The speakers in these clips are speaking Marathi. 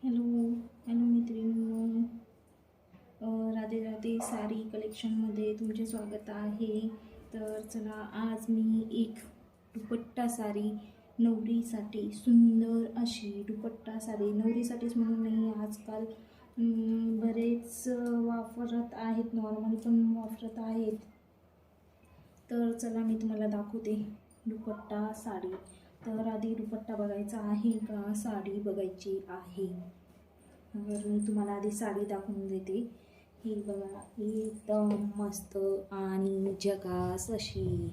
हॅलो हॅलो मैत्रिणींनो, राधे राधे साडी कलेक्शनमध्ये तुमचे स्वागत आहे. तर चला, आज मी एक दुपट्टा साडी, नवरीसाठी सुंदर अशी दुपट्टा साडी, नवरीसाठीच म्हणून नाही, आजकाल बरेच वापरत आहेत, नॉर्मल पण वापरत आहेत. तर चला, मी तुम्हाला दाखवते दुपट्टा साडी. तर आधी दुपट्टा बघायचा आहे का साडी बघायची आहे? तर मी तुम्हाला आधी साडी दाखवून देते. ही बघा, एकदम मस्त आणि झकास अशी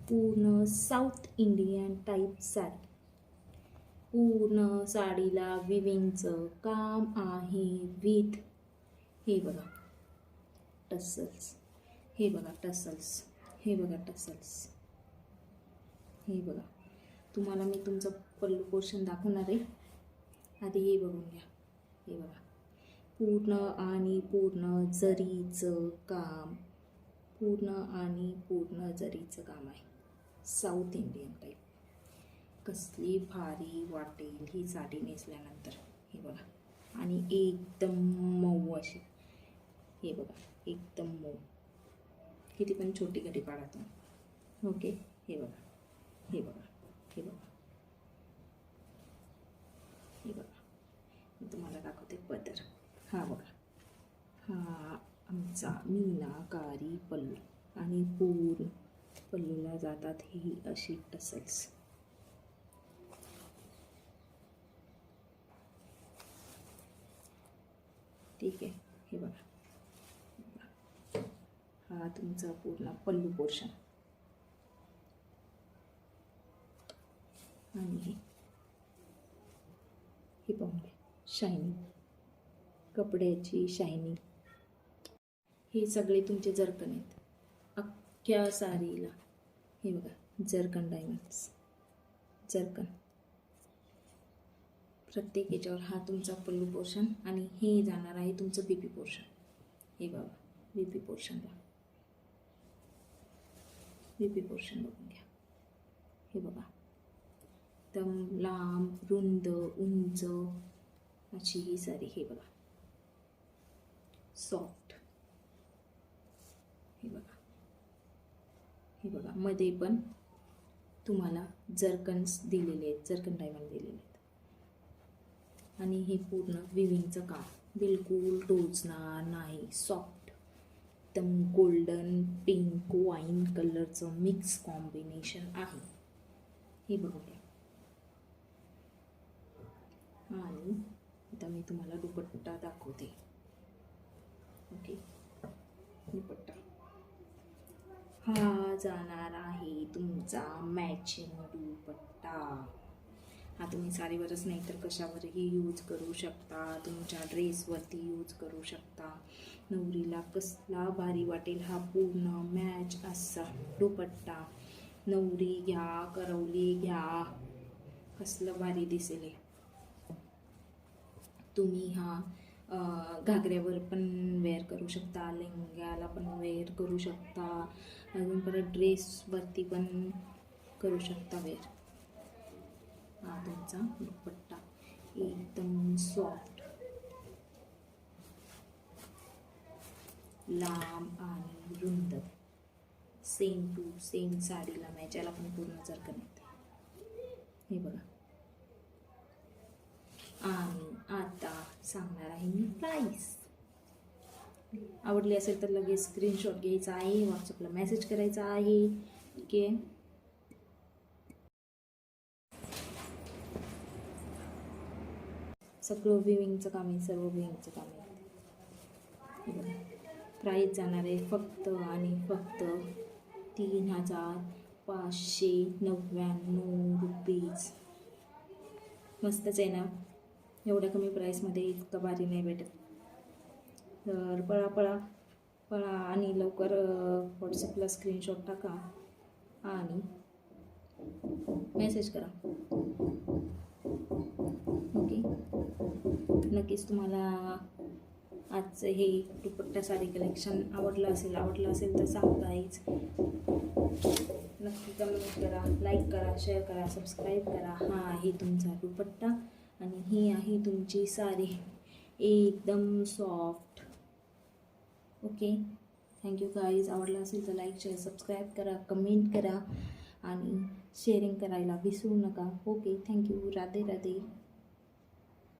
पूर्ण साऊथ इंडियन टाईप साडी. पूर्ण साडीला विविंगचं काम आहे विथ हे बघा टसल्स, हे बघा टसल्स, हे बघा टसल्स, हे बघा. तुम्हाला मी तुमचं पल्लू पोर्शन दाखवणार आहे. आधी हे बघून घ्या. हे बघा, पूर्ण आणि पूर्ण जरीचं काम, पूर्ण आणि पूर्ण जरीचं काम आहे, साऊथ इंडियन टाईप. कसली भारी वाटेल ही साडी नेसल्यानंतर. हे बघा, आणि एकदम मऊ अशी, हे बघा एकदम मऊ. किती पण छोटी घडी पाडा तुम्ही. ओके, हे बघा, हे बघा, हे बघा, हे बघा. मी तुम्हाला दाखवते पदर. हा बघा, हा आमचा मीनाकारी पल्लू, आणि पूर्ण पल्लूला जातात ही अशी टसल्स. ठीक आहे, हे बघा, हा तुमचा पूर्ण पल्लू पोर्शन. आणि हे पाहून घ्या, शायनिंग, कपड्याची शायनिंग. हे सगळे तुमचे जरकन आहेत अख्ख्या साडीला. हे बघा, जरकन डायमंड्स, जरकन प्रत्येक याच्यावर. हा तुमचा पल्लू पोर्शन, आणि हे जाणार आहे तुमचं बीपी पोर्शन. हे बघा, बीपी पोर्शन बघा, बीपी पोर्शन बघून घ्या. हे बघा, एकदम लांब, रुंद, उंच अशी ही साडी. हे बघा, सॉफ्ट. हे बघा, हे बघा, मध्ये पण तुम्हाला जरकन्स दिलेले आहेत, जरकन डायमंड दिलेले आहेत. आणि हे पूर्ण विविंगचं काम, बिलकुल टोचणार नाही, सॉफ्ट, एकदम गोल्डन पिंक वाईन कलरचं मिक्स कॉम्बिनेशन आहे. हे बघून घ्या. आणि आता मी तुम्हाला दुपट्टा दाखवते. ओके, दुपट्टा हा जाणार आहे तुमचा मॅचिंग दुपट्टा. हा तुम्ही साडीवरच नाही तर कशावरही यूज करू शकता, तुमच्या ड्रेसवरती यूज करू शकता. नवरीला कसला भारी वाटेल हा पूर्ण मॅच असा दुपट्टा. नवरी घ्या, करवली घ्या, कसलं भारी दिसेल. तुम्ही हा घागऱ्यावर पण वेअर करू शकता, लेहंग्याला पण वेअर करू शकता, अजून परत ड्रेसवरती पण करू शकता वेअर. हा तुमचा दुपट्टा एकदम सॉफ्ट, लांब आणि रुंद, सेम टू सेम साडीला मॅच. याला पण पूर्ण जरकन येते. हे बघा. आणि आता सांगणार आहे मी प्राईस. आवडली असेल तर लगेच स्क्रीनशॉट घ्यायचा आहे, व्हॉट्सअपला मेसेज करायचा आहे. ठीक आहे. सगळं विविंगचं काम आहे, सर्व विविंगचं काम आहे. प्राईस जाणार आहे फक्त आणि फक्त 3,599 रुपीज. मस्तच आहे ना. एवढ्या कमी प्राईसमध्ये इतकं भारी नाही भेटत. तर पळा पळा पळा आणि लवकर व्हॉट्सअपला स्क्रीनशॉट टाका आणि मेसेज करा. ओके, नक्कीच तुम्हाला आजचं हे दुपट्टा साडी कलेक्शन आवडलं असेल तर सांगतायच. नक्की कमेंट करा, लाईक करा, शेअर करा, सबस्क्राईब करा. हा आहे तुमचा दुपट्टा आणि ही आहे तुमची साडी, एकदम सॉफ्ट. Okay, thank you guys. आवडला असेल तर लाईक शेअर सबस्क्राईब करा, कमेंट करा आणि शेअरिंग करायला विसरू नका. Okay, thank you. राधे राधे.